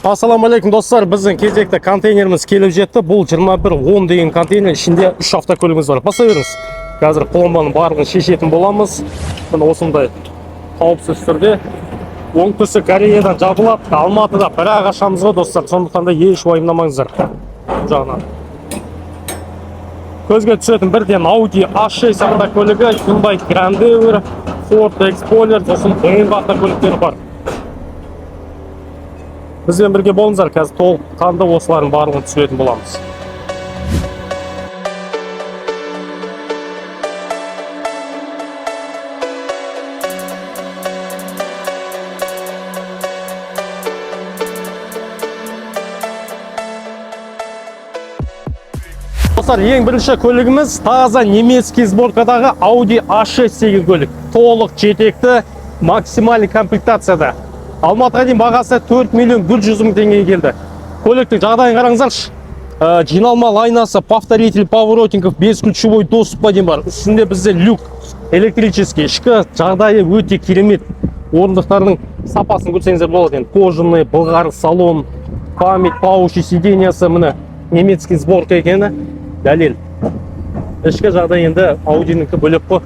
Ассаламу алейкум достар, біздің кезекті контейнеріміз келіп жетті. Бұл 21-10 деген контейнер, ішінде 3 автокөлігіміз бар. Баса беріңіз. Қазір пломбаның барлығын шешетін боламыз. Міне осындай қауіпсіз түрде. Оңтүстік Кореядан жабылады. Алматыда бір-ақ ашамыз ғой достар. Сондықтан да еш уайымдамаңыздар. Жағынан. Көзге түсетін бірден Audi A6 автокөлігі, Hyundai Grandeur, Ford Explorer, сосын BMW автокөліктері бар. Бізбен бірге болыңыздар, қазір толыққанды осылардың барлығын түсіретін боламыз. Достар, ең бірінші көлігіміз таза немецкий сборкадағы Audi A6 деген көлік. Толық жетекті, максимальный комплектацияда. Алматыға дейін бағасы 4 миллион 100 мың теңгеге келді. Көліктің жағдайын қараңыздаршы. Жиналмалы айнасы, повторитель поворотников, 5 ключевой доступқа дейін бар. Үстінде бізде люк, электрический, ішкі жағдайы өте керемет. Орындықтардың сапасын көрсеңіздер болады. Кожаный, былғары салон, память, пауши сиденьясы, міне немецкий сборка екені дәлел. Ішкі жағдай енді Audi-нікі бөлек қой.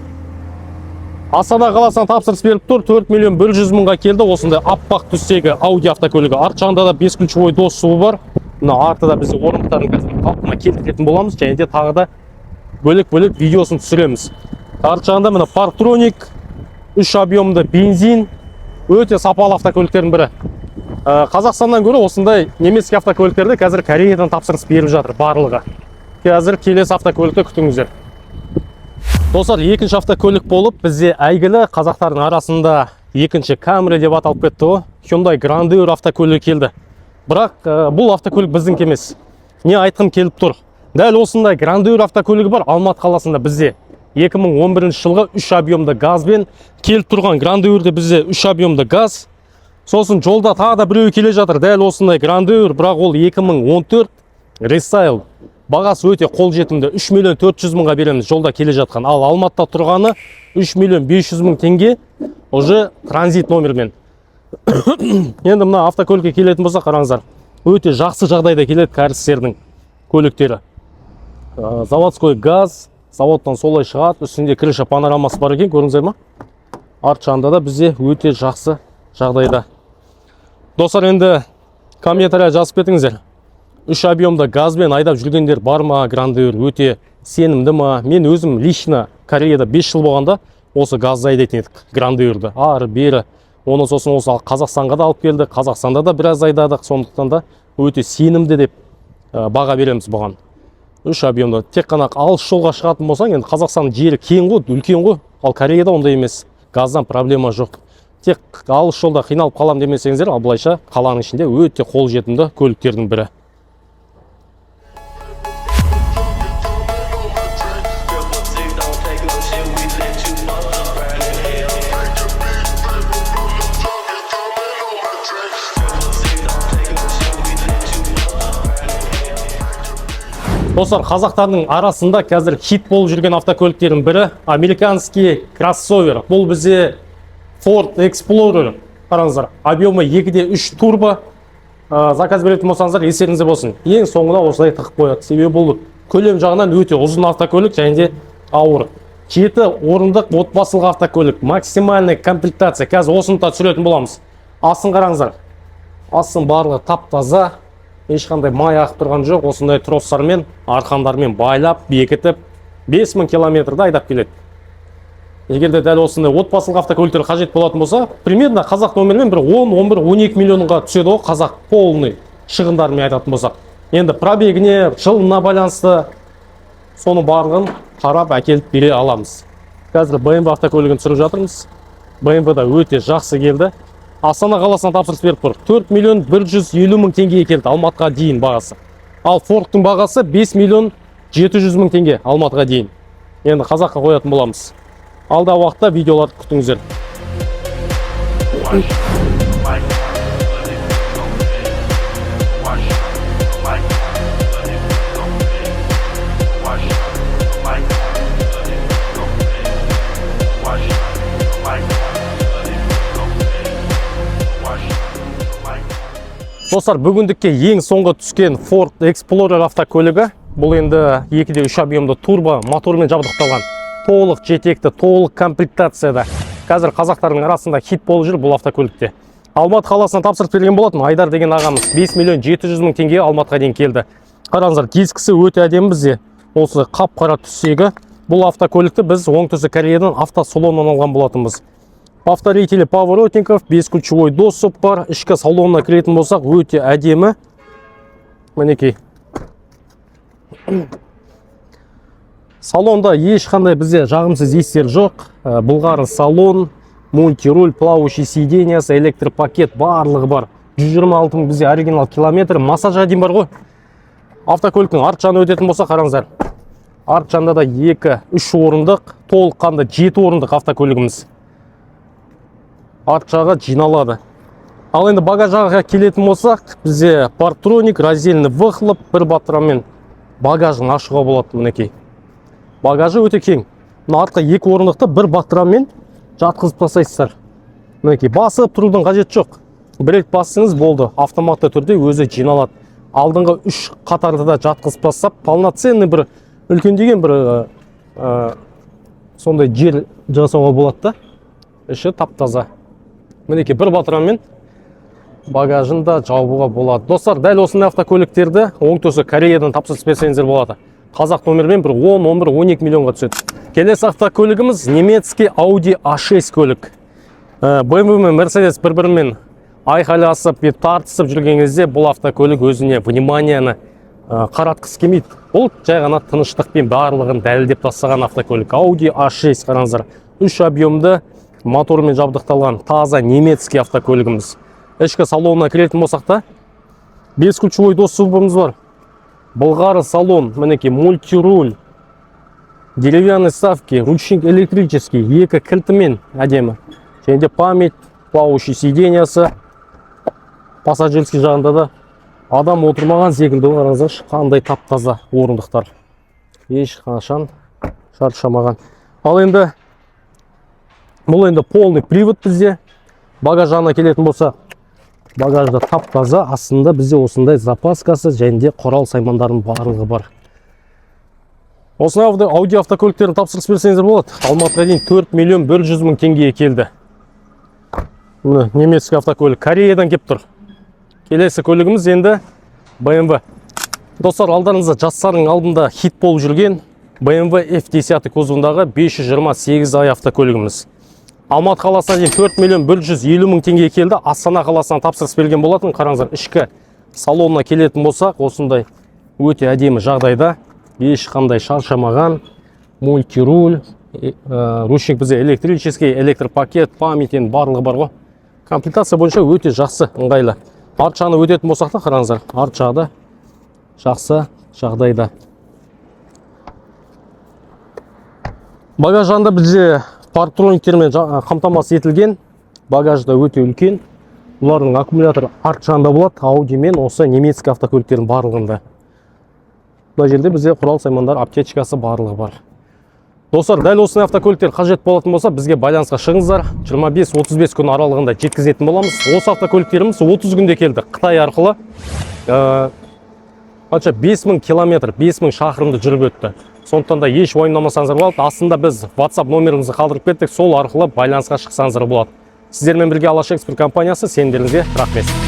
Астана қаласынан тапсырыс беріп тұр, 4 миллион 100 мыңға келді. Осындай аппақ түстегі Audi автокөлігі. Арт жағында да 5 ключевой доступы бар. Мына артыда біз орындықтарын қазір қалпына келтіретін боламыз, және де тағы да бөлек-бөлек видеосын түсіреміз. Арт жағында мына парктроник, 3 объемды бензин, өте сапалы автокөліктердің бірі. Қазақстаннан көрі осындай немецкий автокөліктерді қазір Кореядан тапсырыс беріп жатыр барлығы. Қазір келесі автокөлікті күтіңіздер. Достар, екінші автокөлік болып, бізде әйгілі қазақтардың арасында екінші Camry деп аталып кетті ғой. Hyundai Grandeur автокөлігі келді. Бірақ бұл автокөлік біздің емес. Не айтқым келіп тұр. Дәл осындай Grandeur автокөлігі бар Алматы қаласында бізде. 2011 жылғы 3 объемды газбен келіп тұрған Grandeur'де бізде 3 объемды газ. Сосын жолда тағы да біреу келе жатыр. Дәл осындай Grandeur, бірақ ол 2014 рестайл. Бағасы өте қолжетімді, 3 миллион 400 мыңға береміз жолда келе жатқан. Ал Алматыда тұрғаны 3 миллион 500 мың теңге, уже транзит номермен. Енді мына автокөлікке келетін болса, қараңыздар, өте жақсы жағдайда келеді кәрістердің көліктері. Заводской газ, заводтан солай шығады, үстінде крыша панорамасы бар екен, көріңіздер ма? Арт жағында да бізде өте жақсы жағдайда. Достар, енді комментария жазып кетіңіздер. 3 объемда газбен айдап жүргендер бар ма? Grandeur өте сенімді ма? Мен өзім лично Кореяда 5 жыл болғанда осы газды айдайтын едік, Grandeur'ды. Ары бері. Оны сосын осы Қазақстанға да алып келді. Қазақстанда да біраз айдадық. Сондықтан да өте сенімді деп баға береміз бұған. 3 объемда. Тек қана алыс жолға шығатын болсаң, енді Қазақстанның жері кең ғой, үлкен ғой. Ал Кореяда ондай емес. Газдан проблема жоқ. Тек алыс жолда қиналып қалам демесеңіздер, ал былайша қаланың ішінде өте қолжетімді көліктердің бірі. Достар, қазақтардың арасында қазір хит болып жүрген автокөліктердің бірі американский кроссовер. Бұл бізде Ford Explorer. Қараңыздар, объемы 2-де 3 турбо. Заказ беретін болсаңыздар, естеріңізде болсын. Ең соңына осылай тығып қояды. Себебі бұл көлем жағынан өте ұзын автокөлік, және де ауыр. 7 орындық отбасылық автокөлік, максимальный комплектация. Қазір осыны да түсіретін боламыз. Астын қараңыздар. Астын барлығы тап-таза. Ешқандай май ағып тұрған жоқ, осындай троссармен, арқандармен байлап, бекітіп, 5000 километрді айдап келеді. Егер де дәл осындай отбасылық автокөліктер қажет болатын болса, примерно қазақ номермен бір 10-12 миллионға түседі ғой, қазақ полный шығындармен айтатын болсақ. Енді пробегіне, жылына байланысты соны барлығын қарап әкеліп бере аламыз. Қазір BMW автокөлігін түсіріп жатырмыз. BMW да өте жақсы келді. Астана қаласынан тапсырыс беріп тұр. 4 миллион 150 мың теңгеге келді Алматыға дейін бағасы. Ал Fordтың бағасы 5 миллион 700 мың теңге Алматыға дейін. Енді қазаққа қоятын боламыз. Алдағы уақытта видеоларды күтіңіздер. Достар, бүгіндікке ең соңғы түскен Ford Explorer автокөлігі. Бұл енді 2.3 объемды турбо мотормен жабдықталған. Толық жетекті, толық комплектацияда. Қазір қазақтардың арасында хит болып жүр бұл автокөлікте. Алматы қаласына тапсырып берген болатын. Айдар деген ағамыз 5.700.000 теңге Алматыға дейін келді. Қараңыздар, дискісі өте әдемі бізде. Осы қап-қара түстегі. Бұл автокөлікті біз оңтүстік Кореядан автосалоннан алған болатынбыз. Повторители поворотников, бесключевой доступ бар. Ішкі салонына кіретін болсақ, өте әдемі. Мінекей. Салонда ешқандай бізде жағымсыз иістер жоқ. Былғары салон, мультируль, плавающий сиденьясы, электропакет барлығы бар. 126 мың бізде оригинал километр, массаж дейін бар ғой. Автокөліктің арт жаны өтетін болса, қараңыздар. Арт жанда да 2-3 орындық, толыққанды 7 орындық автокөлігіміз. Арт жағы жиналады. Ал енді багаж жағыға келетін болсақ, бізде партроник, раздельный выхлоп, бір батырамен багажын ашуға болады мінекей. Багажы өте кең. Артқа 2 орындықты бір батырамен жатқызып тастайсыздар. Мінекей, басып тұрудың қажет жоқ. Бір рет басыңыз болды, автоматты түрде өзі жиналады. Алдыңғы 3 қатарды да жатқызып тастап, полноценный бір үлкендеген бір сондай жер жасауға болады да. Іші тап-таза. Мінекей, бір батырамен багажын да жабуға болады. Достар, дәл осындай автокөліктерді оңтүстік Кореядан тапсырыс берсеңіздер болады. Қазақ номермен бір 10-11-12 миллионға түседі. Келесі автокөлігіміз немецкий Audi A6 көлік. BMW мен Mercedes бір-бірімен айқайласып, тартысып жүрген кезде бұл автокөлік өзіне вниманияны қаратқысы келмейді. Бұл жай ғана тыныштықпен барлығын дәлелдеп тастаған автокөлік. Audi A6 қараңыздар. 3 объемды мотормен жабдықталған таза немецкий автокөлігіміз. Ішкі салонына кіретін болсақ та, бесключевой доступымыз бар. Былғары салон, мінекей, мультируль, деревянный ставки, ручник электрический, 2 кілтімен әдемі. Және де память, плавающий сиденьясы, пассажирский жағында да адам отырмаған секілді, қараңыздар, қандай тап-таза орындықтар. Ешқашан шаршамаған. Ал енді бұл енді полный привод бізде. Багаж жағына келетін болса, багажда тап-таза, астында бізде осындай запаскасы және де құрал саймандардың барлығы бар. Осындай Audi автокөліктерін тапсырыс берсеңіздер болады. Алматыға дейін 4.100.000 теңгеге келді. Немецкий автокөлік Кореядан кеп тұр. Келесі көлігіміз енді BMW. Достар, алдарыңызда жастардың алдында хит болып жүрген BMW F10 кузовындағы 528i автокөлігіміз. Алматы қаласына дейін 4.150.000 теңгеге келді. Астана қаласына тапсырыс берген болатын. Қараңыздар, ішкі салонына келетін болсақ, осындай өте әдемі жағдайда, ешқандай шаршамаған, мультируль, ручник бізде электрический, электропакет, памятен барлығы бар ғой. Комплектация бойынша өте жақсы, ыңғайлы. Арт жағына өтетін болсақ та, қараңыздар, арт жағы жақсы жағдайда. Багаж жағында бізде партрониктермен қамтамасыз етілген. Багажда өте үлкен. Бұлардың аккумулятор арт жағында болады. Audi мен осы немецкий автокөліктердің барлығында. Бұл жерде бізде құрал саймандар, аптечкасы барлығы бар. Достар, дәл осындай автокөліктер қажет болатын болса, бізге байланысқа шығыңыздар. 25-35 күн аралығында жеткізетін боламыз. Осы автокөліктеріміз 30 күнде келді. Қытай арқылы 5000 километр, 5000 шақырымды жүріп өтті. Сондықтан да еш уайымдамасаңыздар болады. Астында біз WhatsApp номерімізді қалдырып кеттік. Сол арқылы байланысқа шықсаңыздар болады. Сіздермен бірге Алаш Экспорт компаниясы, сендеріңізге рахмет.